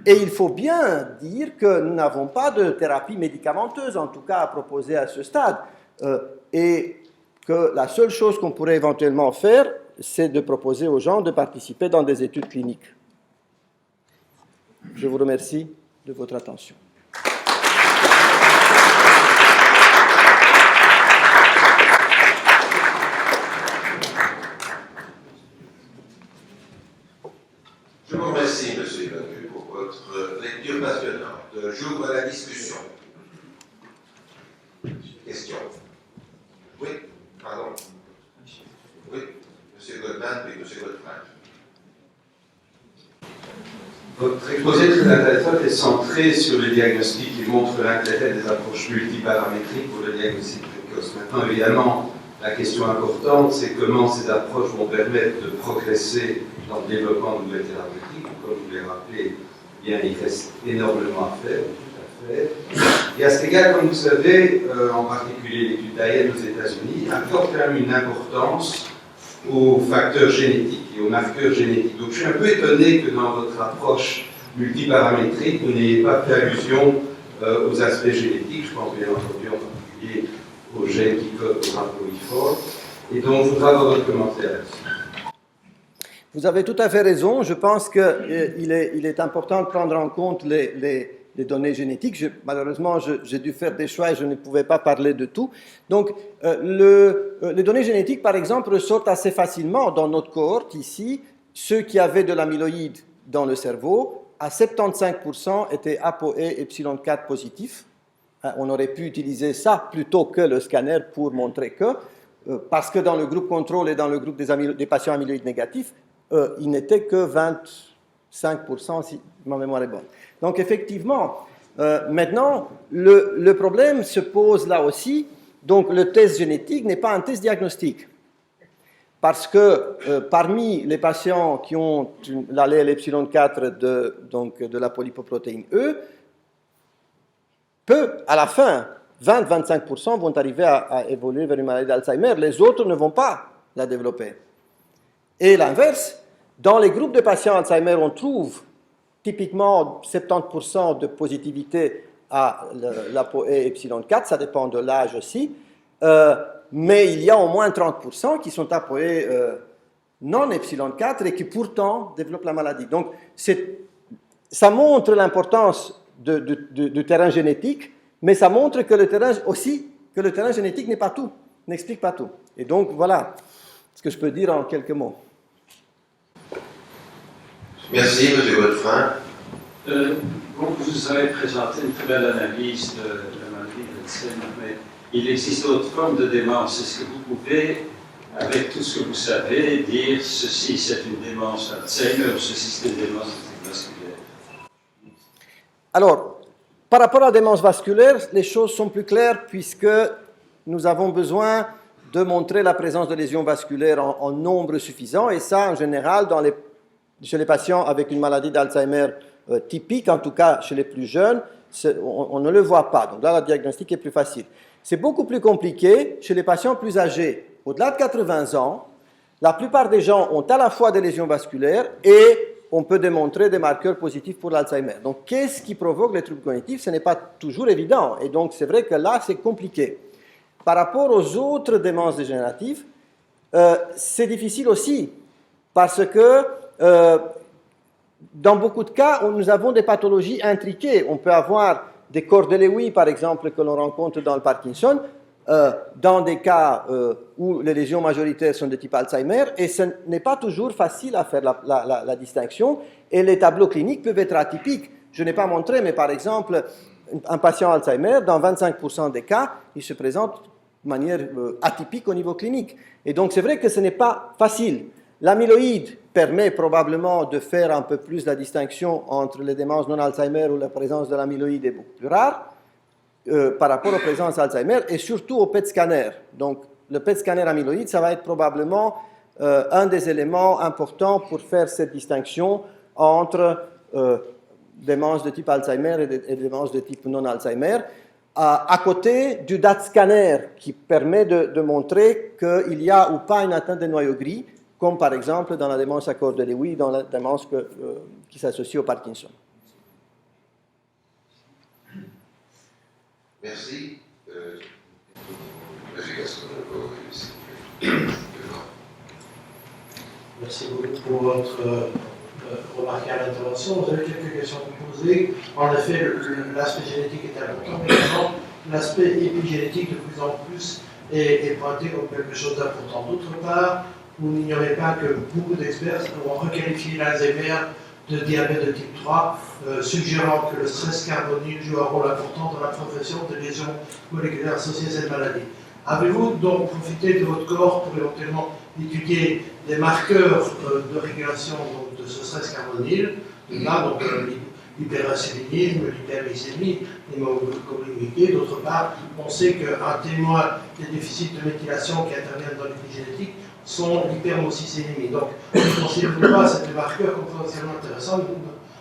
Et il faut bien dire que nous n'avons pas de thérapie médicamenteuse, en tout cas à proposer à ce stade, et que la seule chose qu'on pourrait éventuellement faire, c'est de proposer aux gens de participer dans des études cliniques. Je vous remercie de votre attention. Je vous remercie, M. Ivancu, pour votre lecture passionnante. J'ouvre la discussion. Question. Oui, pardon. Oui, M. Goldman, puis M. Goldman. Votre exposé très intéressant est centré sur le diagnostic qui montre l'intérêt des approches multiparamétriques pour le diagnostic précoce. Maintenant, évidemment, la question importante, c'est comment ces approches vont permettre de progresser dans le développement de nouvelles thérapeutiques. Comme vous l'avez rappelé, bien, il reste énormément à faire, tout à fait. Et à cet égard, comme vous savez, en particulier l'étude d'AIEN aux États-Unis accorde quand même une importance aux facteurs génétiques et aux marqueurs génétiques. Donc je suis un peu étonné que dans votre approche multiparamétrique, vous n'ayez pas fait allusion aux aspects génétiques. Je pense bien entendu en particulier aux gènes qui codent pour un polyphore. Et donc je voudrais avoir votre commentaire là-dessus. Vous avez tout à fait raison. Je pense qu'il est important de prendre en compte les données génétiques. Malheureusement, j'ai dû faire des choix et je ne pouvais pas parler de tout. Donc, les données génétiques, par exemple, ressortent assez facilement dans notre cohorte ici. Ceux qui avaient de l'amyloïde dans le cerveau, à 75% étaient ApoE epsilon 4 positifs. On aurait pu utiliser ça plutôt que le scanner pour montrer que, parce que dans le groupe contrôle et dans le groupe des patients amyloïdes négatifs, il n'était que 25%, si ma mémoire est bonne. Donc effectivement, maintenant, le problème se pose là aussi. Donc le test génétique n'est pas un test diagnostique. Parce que parmi les patients qui ont l'allèle epsilon 4 de la polypoprotéine E, à la fin, 20-25% vont arriver à évoluer vers une maladie d'Alzheimer. Les autres ne vont pas la développer. Et l'inverse, dans les groupes de patients Alzheimer, on trouve typiquement 70% de positivité à l'ApoE epsilon 4, ça dépend de l'âge aussi, mais il y a au moins 30% qui sont ApoE non epsilon 4 et qui pourtant développent la maladie. Donc ça montre l'importance du terrain génétique, mais ça montre que le terrain génétique n'est pas tout, n'explique pas tout. Et donc, voilà ce que je peux dire en quelques mots. Merci, M. Godefroy. Vous avez présenté une très belle analyse de la maladie d'Alzheimer, mais il existe d'autres formes de démence. Est-ce que vous pouvez, avec tout ce que vous savez, dire ceci c'est une démence d'Alzheimer ou ceci c'est une démence vasculaire? Alors, par rapport à la démence vasculaire, les choses sont plus claires puisque nous avons besoin de montrer la présence de lésions vasculaires en nombre suffisant, et ça, en général, chez les patients avec une maladie d'Alzheimer typique, en tout cas chez les plus jeunes, on ne le voit pas. Donc là, le diagnostic est plus facile. C'est beaucoup plus compliqué chez les patients plus âgés. Au-delà de 80 ans, la plupart des gens ont à la fois des lésions vasculaires et on peut démontrer des marqueurs positifs pour l'Alzheimer. Donc, qu'est-ce qui provoque les troubles cognitifs? Ce n'est pas toujours évident. Et donc, c'est vrai que là, c'est compliqué. Par rapport aux autres démences dégénératives, c'est difficile aussi, parce que dans beaucoup de cas, nous avons des pathologies intriquées. On peut avoir des corps de Lewy, par exemple, que l'on rencontre dans le Parkinson, dans des cas où les lésions majoritaires sont de type Alzheimer, et ce n'est pas toujours facile à faire la distinction, et les tableaux cliniques peuvent être atypiques. Je n'ai pas montré, mais par exemple, un patient Alzheimer, dans 25% des cas, il se présente de manière atypique au niveau clinique. Et donc, c'est vrai que ce n'est pas facile. L'amyloïde permet probablement de faire un peu plus la distinction entre les démences non-Alzheimer où la présence de l'amyloïde est beaucoup plus rare par rapport aux présences Alzheimer et surtout au PET scanner. Donc, le PET scanner amyloïde, ça va être probablement un des éléments importants pour faire cette distinction entre démences de type Alzheimer et démences de type non-Alzheimer, à côté du DAT scanner qui permet de montrer qu'il y a ou pas une atteinte des noyaux gris, comme par exemple dans la démence à corps de Lewy, dans la démence qui s'associe au Parkinson. Merci. Merci beaucoup pour votre remarquable intervention. Vous avez quelques questions à vous poser. En effet, l'aspect génétique est important, mais également l'aspect épigénétique de plus en plus est pointé comme quelque chose d'important. D'autre part, vous n'ignorez pas que beaucoup d'experts ont requalifié l'Alzheimer de diabète de type 3, suggérant que le stress carbonyle joue un rôle important dans la progression de lésions moléculaires associées à cette maladie. Avez-vous donc profité de votre corps pour éventuellement étudier des marqueurs de régulation de ce stress carbonyle, donc l'hyperinsulinisme, l'hyperglycémie, l'hémoglobinité? D'autre part, on sait qu'un témoin des déficits de méthylation qui interviennent dans l'épigénétique sont l'hypermocicénémie. Donc, ne considérez-vous pas ces marqueurs comme potentiellement intéressants?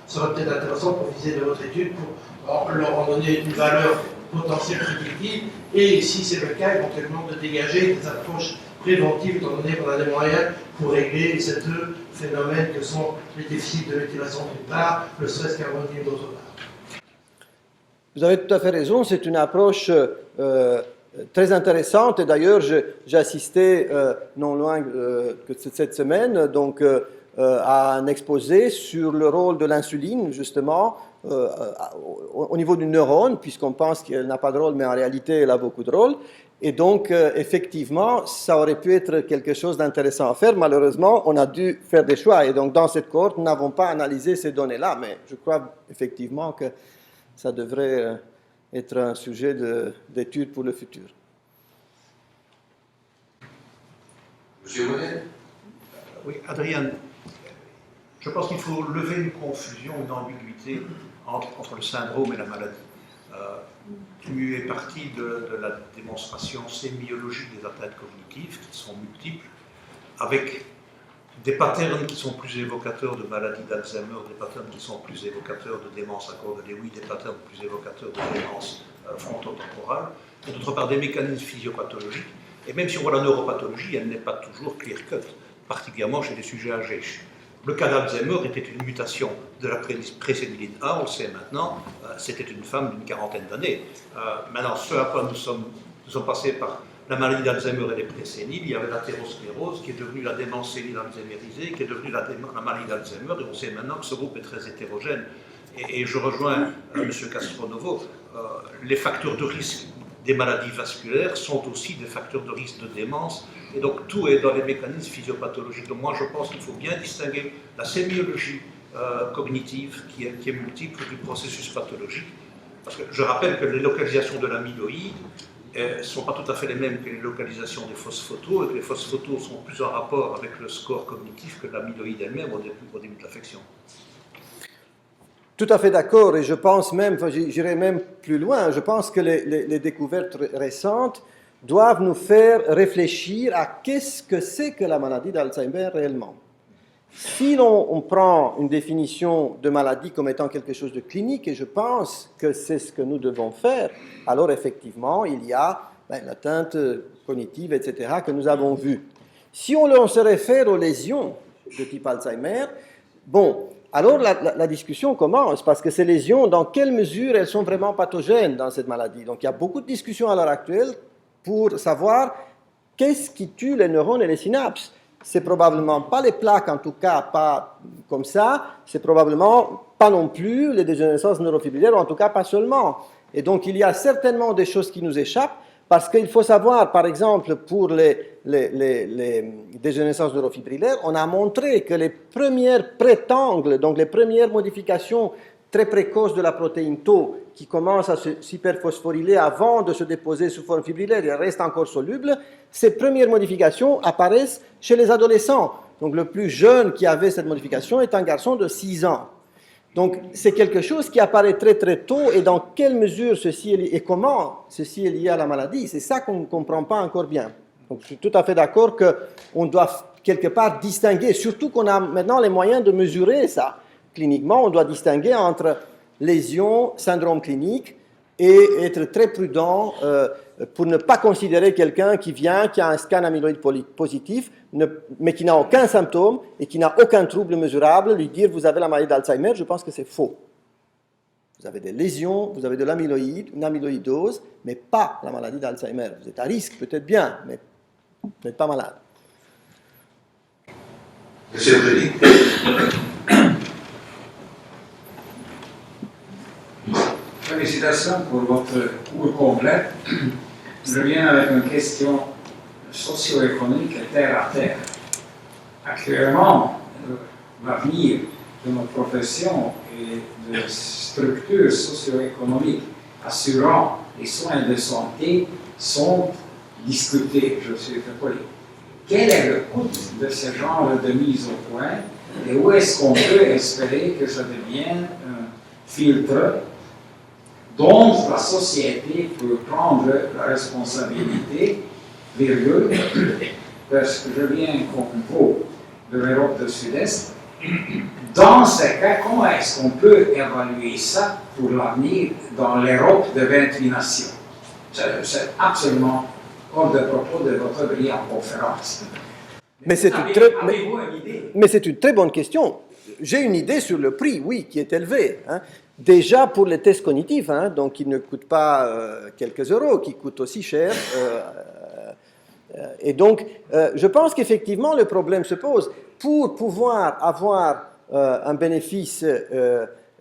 Ce serait peut-être intéressant pour viser de votre étude, pour leur donner une valeur potentielle prédictive, et si c'est le cas, éventuellement de dégager des approches préventives, étant donné qu'on a des moyens pour régler ces deux phénomènes que sont les déficits de méthylation d'une part, le stress carbonyle d'autre part. Vous avez tout à fait raison, c'est une approche très intéressante, et d'ailleurs j'ai assisté non loin que cette semaine donc, à un exposé sur le rôle de l'insuline justement au niveau du neurone, puisqu'on pense qu'elle n'a pas de rôle, mais en réalité elle a beaucoup de rôle, et donc effectivement ça aurait pu être quelque chose d'intéressant à faire. Malheureusement on a dû faire des choix, et donc dans cette cohorte nous n'avons pas analysé ces données-là, mais je crois effectivement que ça devrait être un sujet d'étude pour le futur. Monsieur Monet? Oui, Adrien, je pense qu'il faut lever une confusion, une ambiguïté entre le syndrome et la maladie. Tu es parti de la démonstration sémiologique des atteintes cognitives, qui sont multiples, avec des patterns qui sont plus évocateurs de maladie d'Alzheimer, des patterns qui sont plus évocateurs de démence à corps de Lewy, des patterns plus évocateurs de démence frontotemporale, et d'autre part des mécanismes physiopathologiques. Et même si on voit la neuropathologie, elle n'est pas toujours clear-cut, particulièrement chez les sujets âgés. Le cas d'Alzheimer était une mutation de la préséniline 1, on le sait maintenant, c'était une femme d'une quarantaine d'années. Maintenant, ce à quoi nous sommes passés par la maladie d'Alzheimer et les préséniles, il y avait l'athérosclérose qui est devenue la démence sénile alzheimerisée, qui est devenue la maladie d'Alzheimer, et on sait maintenant que ce groupe est très hétérogène. Et je rejoins M. Castronovo, les facteurs de risque des maladies vasculaires sont aussi des facteurs de risque de démence. Et donc tout est dans les mécanismes physiopathologiques. Donc moi je pense qu'il faut bien distinguer la sémiologie cognitive qui est multiple du processus pathologique. Parce que je rappelle que les localisations de l'amyloïde ne sont pas tout à fait les mêmes que les localisations des phosphotos, et que les phosphotos sont plus en rapport avec le score cognitif que l'amyloïde elle-même au début de l'affection. Tout à fait d'accord, et je pense même, j'irai même plus loin, je pense que les découvertes récentes doivent nous faire réfléchir à qu'est-ce que c'est que la maladie d'Alzheimer réellement. Si on prend une définition de maladie comme étant quelque chose de clinique, et je pense que c'est ce que nous devons faire, alors effectivement, il y a l'atteinte cognitive, etc., que nous avons vue. Si on se réfère aux lésions de type Alzheimer, bon, alors la discussion commence, parce que ces lésions, dans quelle mesure elles sont vraiment pathogènes dans cette maladie? Donc il y a beaucoup de discussions à l'heure actuelle pour savoir qu'est-ce qui tue les neurones et les synapses. C'est probablement pas les plaques, en tout cas pas comme ça, c'est probablement pas non plus les dégénérescences neurofibrillaires, ou en tout cas pas seulement. Et donc il y a certainement des choses qui nous échappent, parce qu'il faut savoir, par exemple, pour les dégénérescences neurofibrillaires, on a montré que les premières prétangles, donc les premières modifications très précoces de la protéine Tau, qui commencent à s'hyperphosphoryler avant de se déposer sous forme fibrillaire et restent encore solubles, ces premières modifications apparaissent chez les adolescents. Donc le plus jeune qui avait cette modification est un garçon de 6 ans. Donc c'est quelque chose qui apparaît très très tôt, et dans quelle mesure ceci est lié, et comment ceci est lié à la maladie, c'est ça qu'on ne comprend pas encore bien. Donc je suis tout à fait d'accord qu'on doit quelque part distinguer, surtout qu'on a maintenant les moyens de mesurer ça. Cliniquement, on doit distinguer entre lésions, syndrome clinique, et être très prudent pour ne pas considérer quelqu'un qui vient, qui a un scan amyloïde positif, mais qui n'a aucun symptôme et qui n'a aucun trouble mesurable, lui dire vous avez la maladie d'Alzheimer, je pense que c'est faux. Vous avez des lésions, vous avez de l'amyloïde, une amyloïdose, mais pas la maladie d'Alzheimer. Vous êtes à risque, peut-être bien, mais vous n'êtes pas malade. Monsieur Préli. Félicitations pour votre cours complet. Je viens avec une question socio-économique et terre à terre. Actuellement, l'avenir de notre profession et de structures socio-économiques assurant les soins de santé sont discutés, je suis très poli. Quel est le coût de ce genre de mise au point et où est-ce qu'on peut espérer que ça devienne un filtre dont la société peut prendre la responsabilité, virgule, parce que je viens comme vous de l'Europe du Sud-Est. Dans ce cas, comment est-ce qu'on peut évaluer ça pour l'avenir dans l'Europe de 28 nations? C'est absolument hors de propos de votre brillante conférence. Mais c'est une très bonne question. J'ai une idée sur le prix, oui, qui est élevé. Hein. Déjà pour les tests cognitifs, hein, donc qui ne coûtent pas quelques euros, qui coûtent aussi cher. Et donc, je pense qu'effectivement, le problème se pose. Pour pouvoir avoir un bénéfice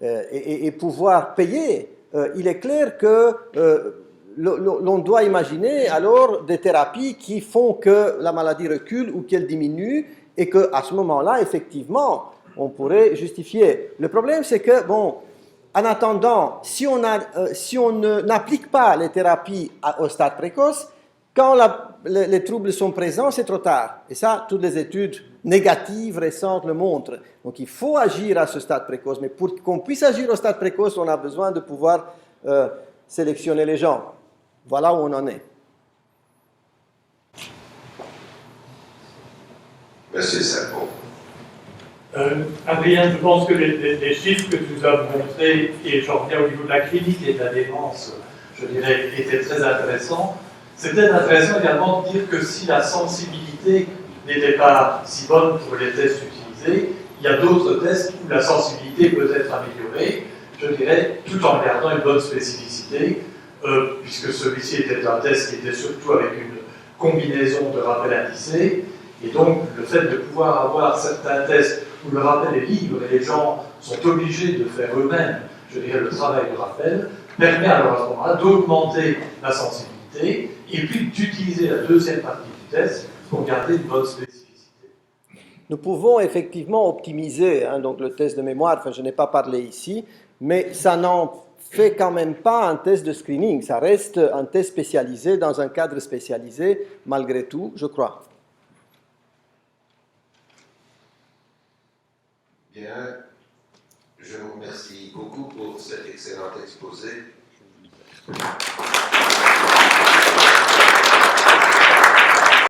et pouvoir payer, il est clair que l'on doit imaginer alors des thérapies qui font que la maladie recule ou qu'elle diminue, et qu'à ce moment-là, effectivement, on pourrait justifier. Le problème, c'est que, bon, en attendant, si on n'applique pas les thérapies au stade précoce, quand les troubles sont présents, c'est trop tard. Et ça, toutes les études négatives récentes le montrent. Donc il faut agir à ce stade précoce. Mais pour qu'on puisse agir au stade précoce, on a besoin de pouvoir sélectionner les gens. Voilà où on en est. Monsieur Sarko. Adrien, je pense que les chiffres que tu nous as montrés, et j'en reviens au niveau de la clinique et de la démence, je dirais, étaient très intéressants. C'est peut-être intéressant également de dire que si la sensibilité n'était pas si bonne pour les tests utilisés, il y a d'autres tests où la sensibilité peut être améliorée, je dirais, tout en gardant une bonne spécificité, puisque celui-ci était un test qui était surtout avec une combinaison de rappel indicé, et donc le fait de pouvoir avoir certains tests où le rappel est libre et les gens sont obligés de faire eux-mêmes, je dirais, le travail de rappel, permet alors à ce moment-là d'augmenter la sensibilité et puis d'utiliser la deuxième partie du test pour garder une bonne spécificité. Nous pouvons effectivement optimiser donc le test de mémoire, enfin je n'ai pas parlé ici, mais ça n'en fait quand même pas un test de screening, ça reste un test spécialisé dans un cadre spécialisé, malgré tout, je crois. Bien, je vous remercie beaucoup pour cet excellent exposé.